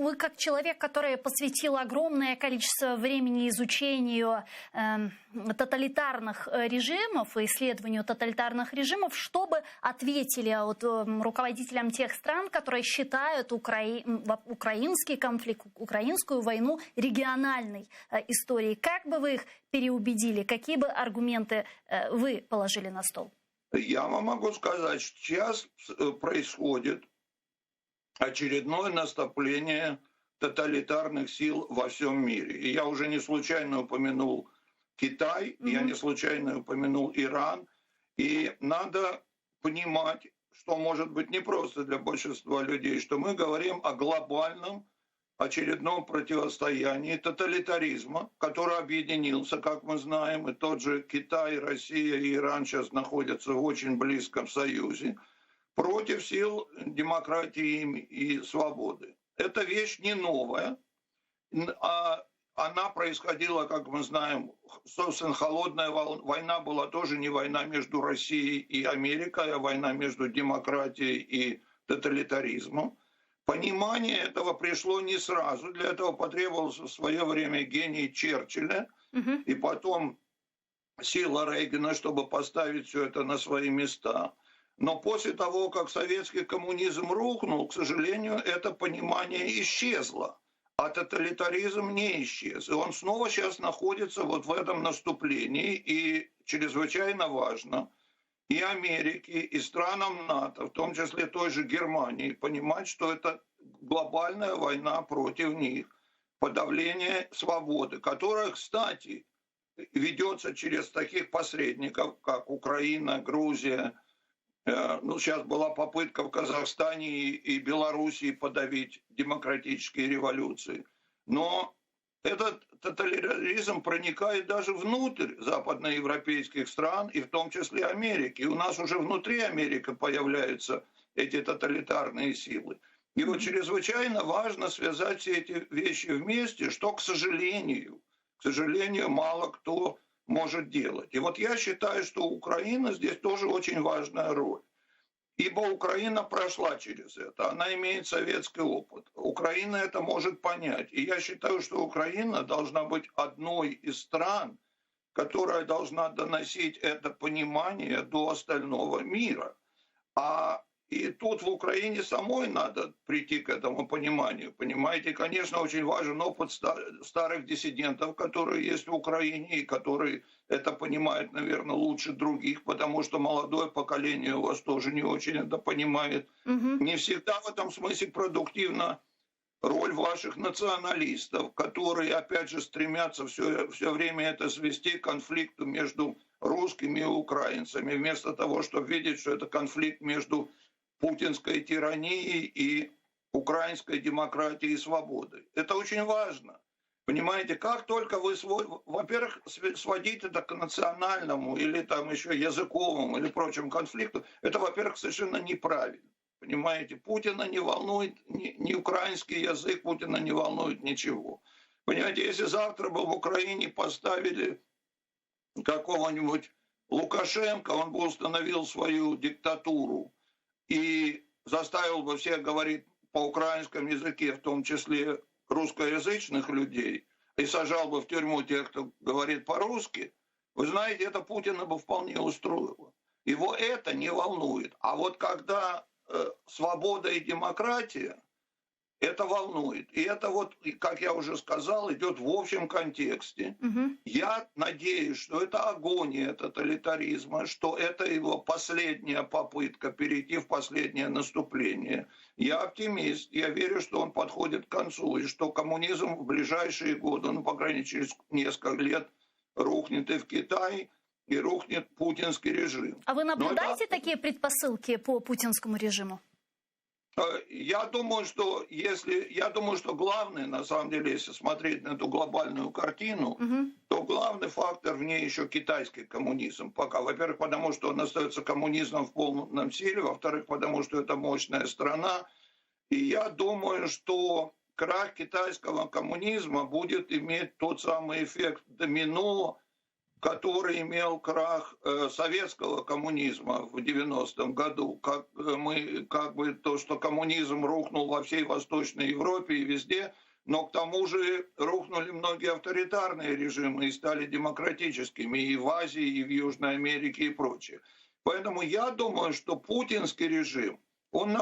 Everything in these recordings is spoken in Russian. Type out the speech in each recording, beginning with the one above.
вы как человек, который посвятил огромное количество времени изучению тоталитарных режимов и исследованию тоталитарных режимов, что бы ответили руководителям тех стран, которые считают украинский конфликт, украинскую войну региональной историей? Как бы вы их переубедили? Какие бы аргументы вы положили на стол? Я вам могу сказать, что сейчас происходит очередное наступление тоталитарных сил во всем мире. И я уже не случайно упомянул Китай, я не случайно упомянул Иран. И надо понимать, что может быть непросто для большинства людей, что мы говорим о глобальном очередном противостоянии тоталитаризма, который объединился, как мы знаем, и тот же Китай, Россия и Иран сейчас находятся в очень близком союзе, против сил демократии и свободы. Эта вещь не новая, а она происходила, как мы знаем, собственно, холодная война была тоже не война между Россией и Америкой, а война между демократией и тоталитаризмом. Понимание этого пришло не сразу, для этого потребовался в свое время гений Черчилля и потом сила Рейгана, чтобы поставить все это на свои места. Но после того, как советский коммунизм рухнул, к сожалению, это понимание исчезло, а тоталитаризм не исчез. И он снова сейчас находится вот в этом наступлении, и чрезвычайно важно и Америке, и странам НАТО, в том числе той же Германии, понимать, что это глобальная война против них, подавление свободы, которая, кстати, ведется через таких посредников, как Украина, Грузия. Сейчас была попытка в Казахстане и Белоруссии подавить демократические революции. Но этот тоталитаризм проникает даже внутрь западноевропейских стран, и в том числе Америки. И у нас уже внутри Америки появляются эти тоталитарные силы. И вот чрезвычайно важно связать все эти вещи вместе, что, к сожалению, мало кто может делать. И вот я считаю, что Украина здесь тоже очень важная роль. Ибо Украина прошла через это, она имеет советский опыт. Украина это может понять. И я считаю, что Украина должна быть одной из стран, которая должна доносить это понимание до остального мира. И тут в Украине самой надо прийти к этому пониманию. Понимаете, конечно, очень важен опыт старых диссидентов, которые есть в Украине, и которые это понимают, наверное, лучше других, потому что молодое поколение у вас тоже не очень это понимает. Не всегда в этом смысле продуктивна роль ваших националистов, которые, опять же, стремятся все время это свести к конфликту между русскими и украинцами, вместо того, чтобы видеть, что это конфликт между путинской тиранией и украинской демократией и свободой. Это очень важно. Понимаете, как только вы, во-первых, сводить это к национальному или там еще языковому или прочим конфликту, это, во-первых, совершенно неправильно. Понимаете, Путина не волнует ни украинский язык, Путина не волнует ничего. Понимаете, если завтра бы в Украине поставили какого-нибудь Лукашенко, он бы установил свою диктатуру и заставил бы всех говорить по украинскому языке, в том числе русскоязычных людей, и сажал бы в тюрьму тех, кто говорит по-русски, вы знаете, это Путина бы вполне устроило. Его это не волнует. А вот когда свобода и демократия, это волнует. И это вот, как я уже сказал, идет в общем контексте. Я надеюсь, что это агония тоталитаризма, что это его последняя попытка перейти в последнее наступление. Я оптимист, я верю, что он подходит к концу, и что коммунизм в ближайшие годы, по крайней мере, через несколько лет рухнет и в Китае, и рухнет путинский режим. А вы наблюдаете такие предпосылки по путинскому режиму? Я думаю, что главное, на самом деле, если смотреть на эту глобальную картину, то главный фактор в ней еще китайский коммунизм пока. Во-первых, потому что он остается коммунизмом в полном силе, во-вторых, потому что это мощная страна. И я думаю, что крах китайского коммунизма будет иметь тот самый эффект домино, который имел крах советского коммунизма в 90-м году, то, что коммунизм рухнул во всей Восточной Европе и везде, но к тому же рухнули многие авторитарные режимы и стали демократическими и в Азии, и в Южной Америке и прочее. Поэтому я думаю, что путинский режим, он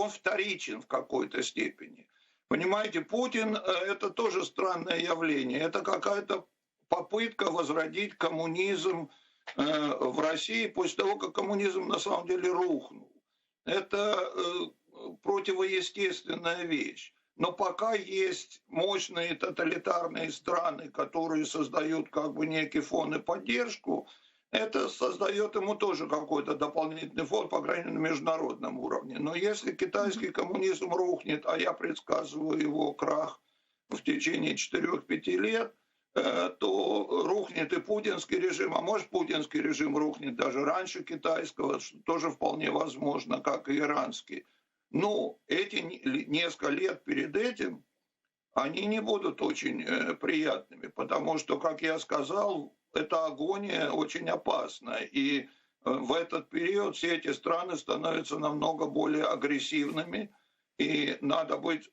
вторичен в какой-то степени. Понимаете, Путин – это тоже странное явление. Это какая-то попытка возродить коммунизм в России после того, как коммунизм на самом деле рухнул. Это противоестественная вещь. Но пока есть мощные тоталитарные страны, которые создают как бы некий фон и поддержку, это создает ему тоже какой-то дополнительный фон, по крайней мере, на международном уровне. Но если китайский коммунизм рухнет, а я предсказываю его крах в течение 4-5 лет, то рухнет и путинский режим, а может путинский режим рухнет даже раньше китайского, что тоже вполне возможно, как и иранский. Но эти несколько лет перед этим, они не будут очень приятными, потому что, как я сказал, эта агония очень опасна. И в этот период все эти страны становятся намного более агрессивными, и надо быть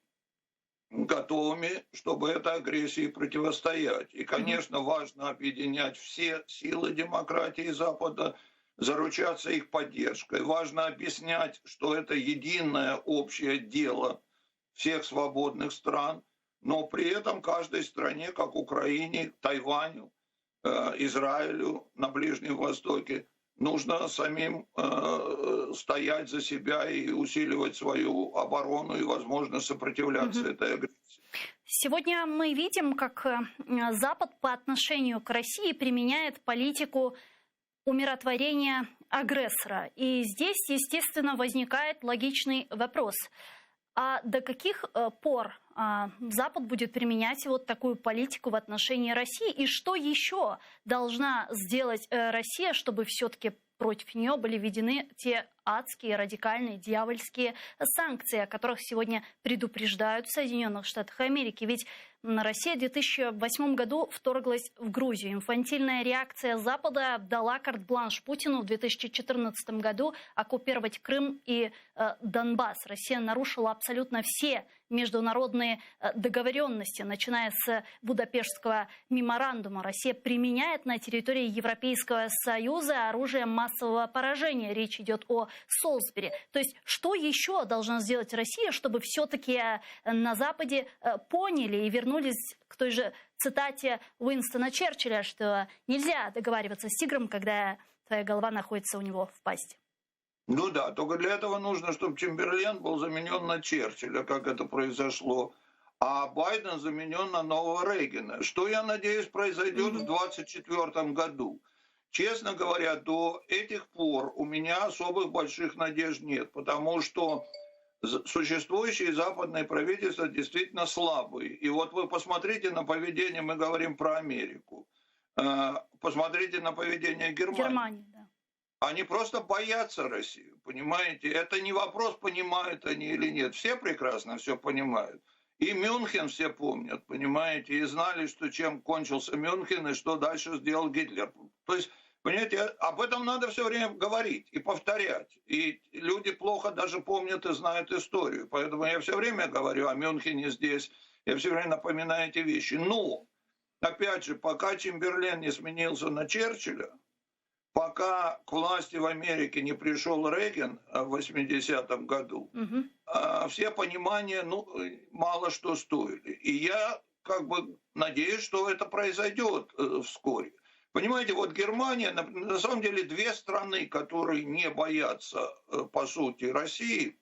готовыми, чтобы этой агрессии противостоять. И, конечно, важно объединять все силы демократии Запада, заручаться их поддержкой. Важно объяснять, что это единое общее дело всех свободных стран, но при этом каждой стране, как Украине, Тайваню, Израилю на Ближнем Востоке, нужно самим стоять за себя и усиливать свою оборону и, возможно, сопротивляться этой агрессии. Сегодня мы видим, как Запад по отношению к России применяет политику умиротворения агрессора. И здесь, естественно, возникает логичный вопрос. А до каких пор Запад будет применять вот такую политику в отношении России? И что еще должна сделать Россия, чтобы все-таки против нее были введены те адские, радикальные, дьявольские санкции, о которых сегодня предупреждают в Соединенных Штатах Америки? Ведь Россия в 2008 году вторглась в Грузию. Инфантильная реакция Запада дала карт-бланш Путину в 2014 году оккупировать Крым и Донбасс. Россия нарушила абсолютно все международные договоренности, начиная с Будапештского меморандума. Россия применяет на территории Европейского Союза оружие массового поражения. Речь идет о Солсбери. То есть что еще должна сделать Россия, чтобы все-таки на Западе поняли и вернулись к той же цитате Уинстона Черчилля, что нельзя договариваться с тигром, когда твоя голова находится у него в пасти? Ну да, только для этого нужно, чтобы Чемберлен был заменен на Черчилля, как это произошло, а Байден заменен на нового Рейгана. Что, я надеюсь, произойдет в 2024 году. Честно говоря, до этих пор у меня особых больших надежд нет, потому что существующие западные правительства действительно слабые. И вот вы посмотрите на поведение, мы говорим про Америку, посмотрите на поведение Германии. Да. Они просто боятся Россию, понимаете? Это не вопрос, понимают они или нет. Все прекрасно все понимают. И Мюнхен все помнят, понимаете? И знали, что чем кончился Мюнхен и что дальше сделал Гитлер. То есть, понимаете, об этом надо все время говорить и повторять. И люди плохо даже помнят и знают историю. Поэтому я все время говорю о Мюнхене здесь. Я все время напоминаю эти вещи. Но, опять же, пока Чемберлен не сменился на Черчилля, пока к власти в Америке не пришел Рейган в 80-м году, все понимания мало что стоили. И я как бы надеюсь, что это произойдет вскоре. Понимаете, вот Германия, на самом деле две страны, которые не боятся, по сути, России,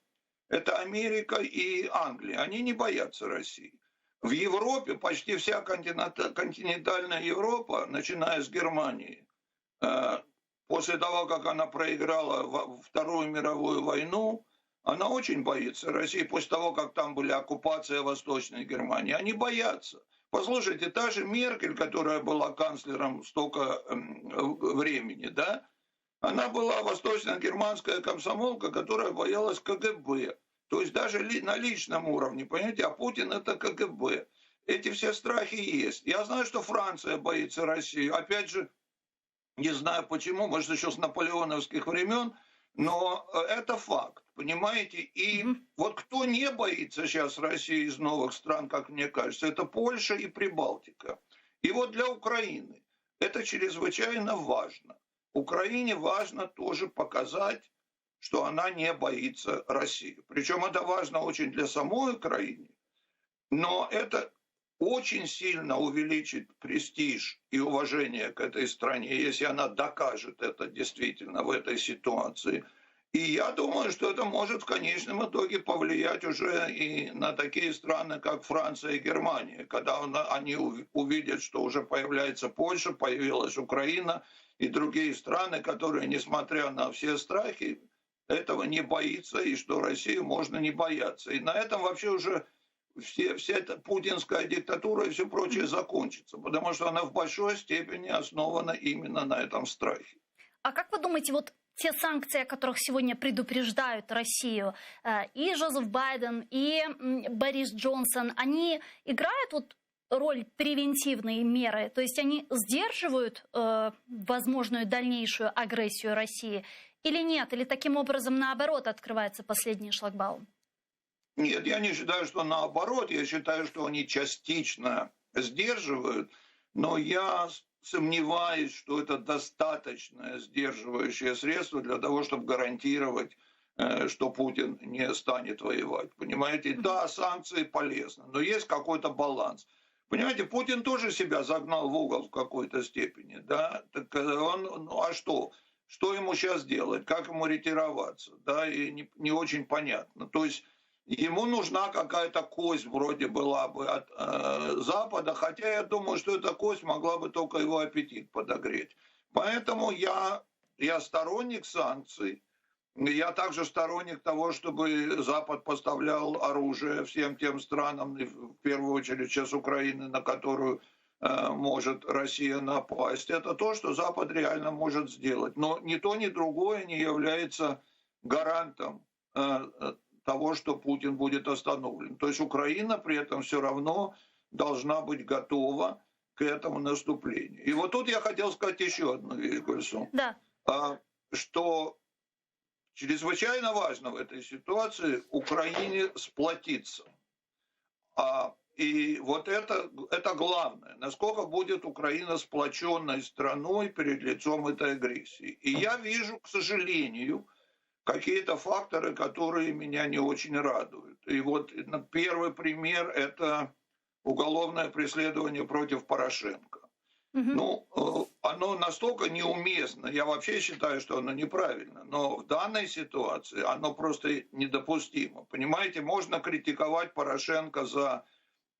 это Америка и Англия. Они не боятся России. В Европе почти вся континентальная Европа, начиная с Германии, после того, как она проиграла Вторую мировую войну, она очень боится России. После того, как там были оккупация Восточной Германии, они боятся. Послушайте, та же Меркель, которая была канцлером столько времени, да, она была восточно-германская комсомолка, которая боялась КГБ. То есть даже на личном уровне, понимаете, а Путин это КГБ. Эти все страхи есть. Я знаю, что Франция боится России. Опять же, Не знаю почему, может, еще с наполеоновских времен, но это факт, понимаете? И Мгм. вот кто не боится сейчас России из новых стран, как мне кажется, это Польша и Прибалтика. И вот для Украины это чрезвычайно важно. Украине важно тоже показать, что она не боится России. Причем это важно очень для самой Украины, но это очень сильно увеличит престиж и уважение к этой стране, если она докажет это действительно в этой ситуации. И я думаю, что это может в конечном итоге повлиять уже и на такие страны, как Франция и Германия, когда они увидят, что уже появляется Польша, появилась Украина и другие страны, которые, несмотря на все страхи, этого не боится, и что Россию можно не бояться. И на этом вообще уже вся эта путинская диктатура и все прочее закончится, потому что она в большой степени основана именно на этом страхе. А как вы думаете, вот те санкции, о которых сегодня предупреждают Россию, и Джозеф Байден, и Борис Джонсон, они играют вот роль превентивной меры? То есть они сдерживают возможную дальнейшую агрессию России или нет? Или таким образом, наоборот, открывается последний шлагбаум? Нет, я не считаю, что наоборот. Я считаю, что они частично сдерживают, но я сомневаюсь, что это достаточное сдерживающее средство для того, чтобы гарантировать, что Путин не станет воевать. Понимаете? Да, санкции полезны, но есть какой-то баланс. Понимаете, Путин тоже себя загнал в угол в какой-то степени. Да? Так он, ну а что? Что ему сейчас делать? Как ему ретироваться? Да, и не очень понятно. То есть ему нужна какая-то кость вроде была бы от Запада, хотя я думаю, что эта кость могла бы только его аппетит подогреть. Поэтому я сторонник санкций. Я также сторонник того, чтобы Запад поставлял оружие всем тем странам, в первую очередь сейчас Украины, на которую может Россия напасть. Это то, что Запад реально может сделать. Но ни то, ни другое не является гарантом того, что Путин будет остановлен. То есть Украина при этом все равно должна быть готова к этому наступлению. И вот тут я хотел сказать еще одну вещь, Гульсум, Да. что чрезвычайно важно в этой ситуации Украине сплотиться. И вот это главное. Насколько будет Украина сплоченной страной перед лицом этой агрессии. И я вижу, к сожалению, какие-то факторы, которые меня не очень радуют. И вот первый пример – это уголовное преследование против Порошенко. Ну, оно настолько неуместно, я вообще считаю, что оно неправильно, но в данной ситуации оно просто недопустимо. Понимаете, можно критиковать Порошенко за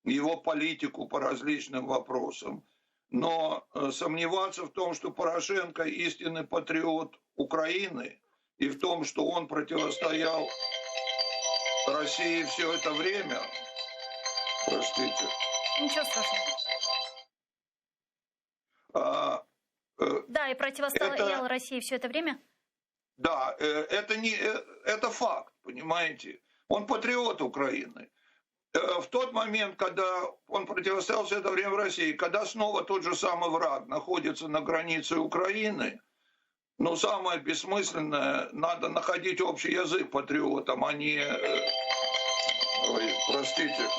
его политику по различным вопросам, но сомневаться в том, что Порошенко истинный патриот Украины, и в том, что он противостоял России все это время, простите. Ничего страшного. Да, и противостоял России все это время? Да, это факт, понимаете. Он патриот Украины. В тот момент, когда он противостоял все это время в России, когда снова тот же самый враг находится на границе Украины, ну, самое бессмысленное, надо находить общий язык патриотам, а не... Ой, простите.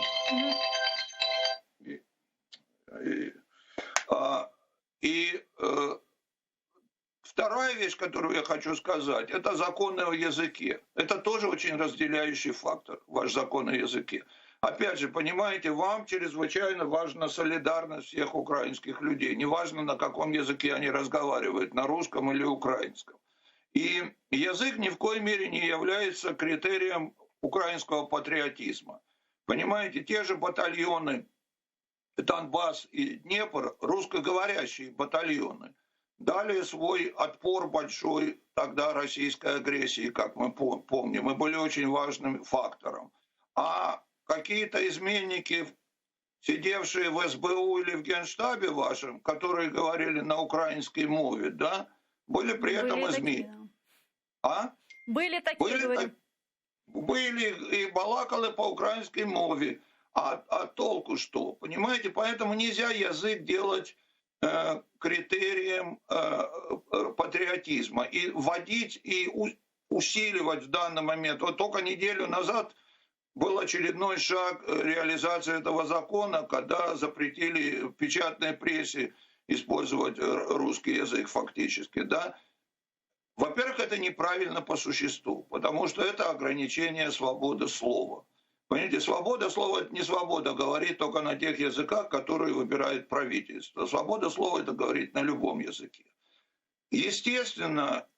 Вторая вещь, которую я хочу сказать, это законы о языке. Это тоже очень разделяющий фактор, ваш закон о языке. Опять же, понимаете, вам чрезвычайно важна солидарность всех украинских людей. Неважно, на каком языке они разговаривают, на русском или украинском. И язык ни в коей мере не является критерием украинского патриотизма. Понимаете, те же батальоны Донбасс и Днепр, русскоговорящие батальоны, дали свой отпор большой тогда российской агрессии, как мы помним, и были очень важным фактором. А какие-то изменники, сидевшие в СБУ или в Генштабе вашем, которые говорили на украинской мове, да, были при этом изменены. Были такие, были и балакали по украинской мове. А толку что? Понимаете, поэтому нельзя язык делать критерием патриотизма и вводить и усиливать в данный момент. Вот только неделю назад был очередной шаг реализации этого закона, когда запретили в печатной прессе использовать русский язык фактически. Да? Во-первых, это неправильно по существу, потому что это ограничение свободы слова. Понимаете, свобода слова – это не свобода говорить только на тех языках, которые выбирает правительство. Свобода слова – это говорить на любом языке. Естественно,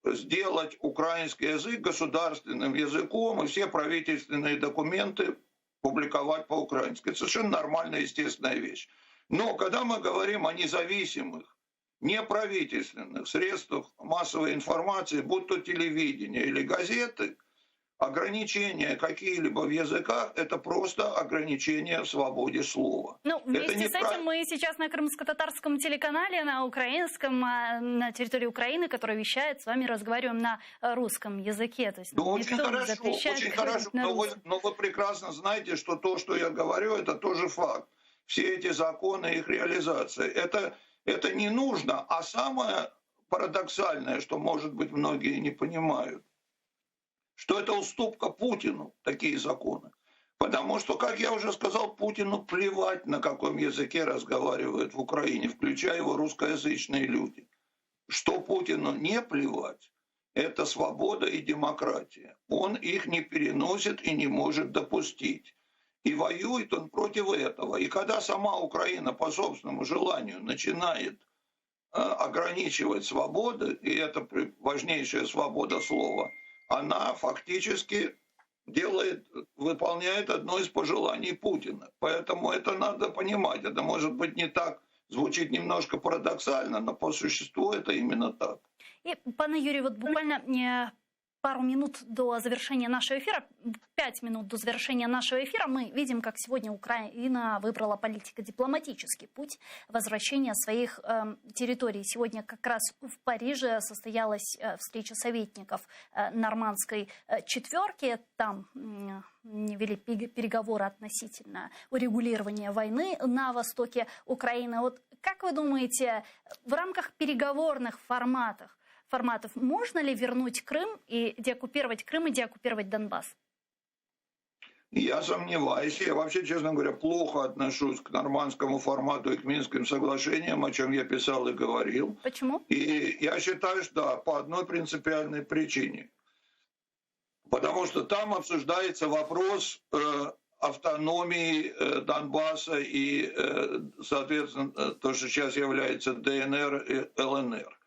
сделать украинский язык государственным языком и все правительственные документы публиковать по-украински. Это совершенно нормальная, естественная вещь. Но когда мы говорим о независимых, неправительственных средствах массовой информации, будь то телевидение или газеты, ограничения какие-либо в языках – это просто ограничение в свободе слова. Ну, вместе с этим мы сейчас на крымско-татарском телеканале, на украинском, на территории Украины, который вещает, с вами разговариваем на русском языке. То есть, ну, очень хорошо, очень хорошо. Но вы прекрасно знаете, что то, что я говорю, это тоже факт. Все эти законы, их реализация. Это не нужно. А самое парадоксальное, что, может быть, многие не понимают, что это уступка Путину, такие законы. Потому что, как я уже сказал, Путину плевать, на каком языке разговаривают в Украине, включая его русскоязычные люди. Что Путину не плевать, это свобода и демократия. Он их не переносит и не может допустить. И воюет он против этого. И когда сама Украина по собственному желанию начинает ограничивать свободы, и это важнейшая свобода слова, она фактически выполняет одно из пожеланий Путина. Поэтому это надо понимать. Это может быть не так, звучит немножко парадоксально, но по существу это именно так. И, пане Юрію, вот буквально пару минут до завершения нашего эфира, 5 минут до завершения нашего эфира, мы видим, как сегодня Украина выбрала политико-дипломатический путь возвращения своих территорий. Сегодня как раз в Париже состоялась встреча советников Нормандской четверки. Там вели переговоры относительно урегулирования войны на востоке Украины. Вот как вы думаете, в рамках переговорных форматов можно ли вернуть Крым и деоккупировать Донбасс? Я сомневаюсь. Я вообще, честно говоря, плохо отношусь к нормандскому формату и к Минским соглашениям, о чем я писал и говорил. Почему? И я считаю, что да, по одной принципиальной причине. Потому что там обсуждается вопрос автономии Донбасса и, соответственно, то, что сейчас является ДНР и ЛНР.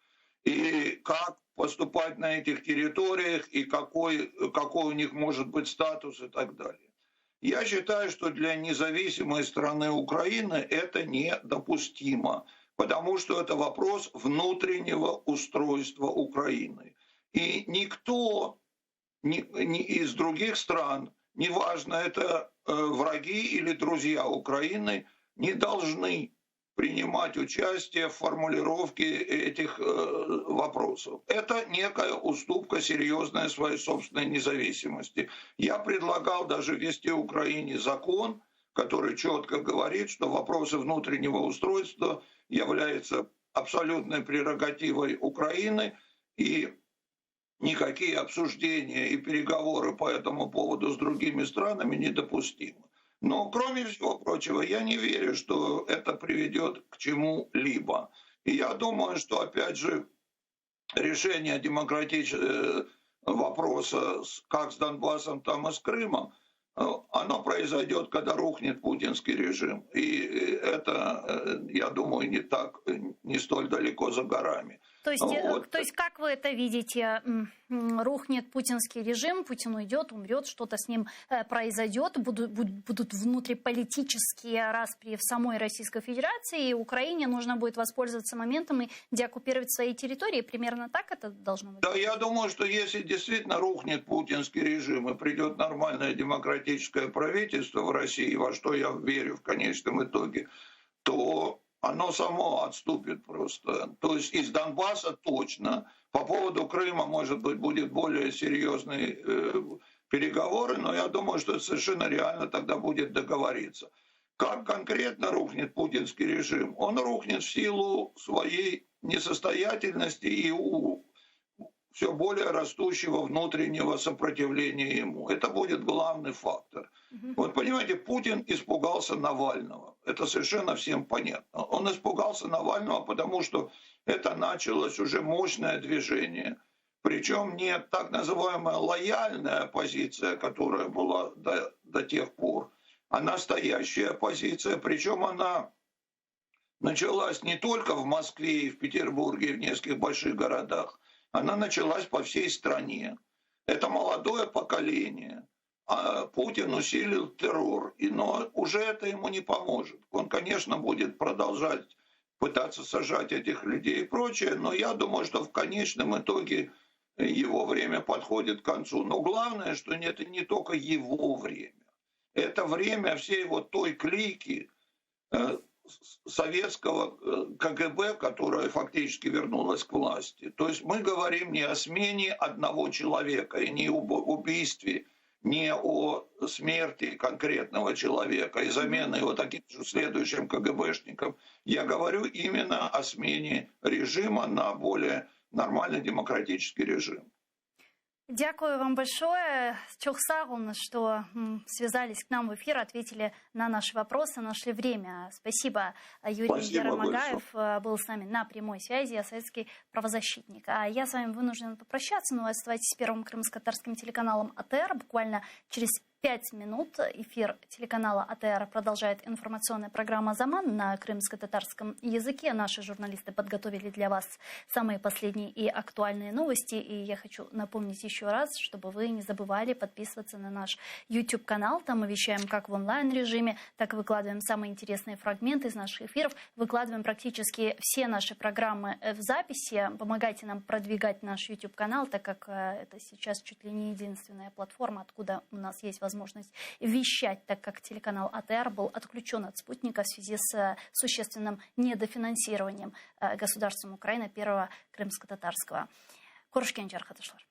И как поступать на этих территориях, и какой у них может быть статус и так далее. Я считаю, что для независимой страны Украины это недопустимо, потому что это вопрос внутреннего устройства Украины. И никто из других стран, неважно, это враги или друзья Украины, не должны принимать участие в формулировке этих вопросов. Это некая уступка серьезная своей собственной независимости. Я предлагал даже ввести в Украине закон, который четко говорит, что вопросы внутреннего устройства являются абсолютной прерогативой Украины, и никакие обсуждения и переговоры по этому поводу с другими странами недопустимы. Но, кроме всего прочего, я не верю, что это приведет к чему-либо. И я думаю, что, опять же, решение демократического вопроса как с Донбассом, там и с Крымом, оно произойдет, когда рухнет путинский режим. И это, я думаю, не столь далеко за горами. То есть как вы это видите? Рухнет путинский режим, Путин уйдет, умрет, что-то с ним произойдет, будут внутриполитические распри в самой Российской Федерации, и Украине нужно будет воспользоваться моментом и деоккупировать свои территории. Примерно так это должно быть? Да, я думаю, что если действительно рухнет путинский режим и придет нормальное демократическое правительство в России, во что я верю в конечном итоге, то оно само отступит просто. То есть из Донбасса точно. По поводу Крыма, может быть, будет более серьезные переговоры, но я думаю, что это совершенно реально тогда будет договориться. Как конкретно рухнет путинский режим? Он рухнет в силу своей несостоятельности и все более растущего внутреннего сопротивления ему. Это будет главный фактор. Вот понимаете, Путин испугался Навального. Это совершенно всем понятно. Он испугался Навального, потому что это началось уже мощное движение. Причем не так называемая лояльная оппозиция, которая была до тех пор, а настоящая оппозиция. Причем она началась не только в Москве и в Петербурге, и в нескольких больших городах. Она началась по всей стране. Это молодое поколение. А Путин усилил террор. Но уже это ему не поможет. Он, конечно, будет продолжать пытаться сажать этих людей и прочее, но я думаю, что в конечном итоге его время подходит к концу. Но главное, что это не только его время. Это время всей вот той клики советского КГБ, которая фактически вернулась к власти. То есть мы говорим не о смене одного человека, и не об убийстве, не о смерти конкретного человека и замене его таким же следующим КГБшником. Я говорю именно о смене режима на более нормальный демократический режим. Дякую вам большое, Чохсагун, что связались к нам в эфир, ответили на наши вопросы, нашли время. Спасибо. Юрий Яромагаев был с нами на прямой связи, советский правозащитник. А я с вами вынуждена попрощаться, но вы оставайтесь с первым крымско-татарским телеканалом АТР. Буквально через 5 минут эфир телеканала АТР продолжает информационная программа «Заман» на крымско-татарском языке. Наши журналисты подготовили для вас самые последние и актуальные новости. И я хочу напомнить еще раз, чтобы вы не забывали подписываться на наш YouTube-канал. Там мы вещаем как в онлайн-режиме, так и выкладываем самые интересные фрагменты из наших эфиров. Выкладываем практически все наши программы в записи. Помогайте нам продвигать наш YouTube-канал, так как это сейчас чуть ли не единственная платформа, откуда у нас есть возможность вещать, так как телеканал АТР был отключен от спутника в связи с существенным недофинансированием государством Украины первого крымско-татарского. Корушкенчар хатышлар.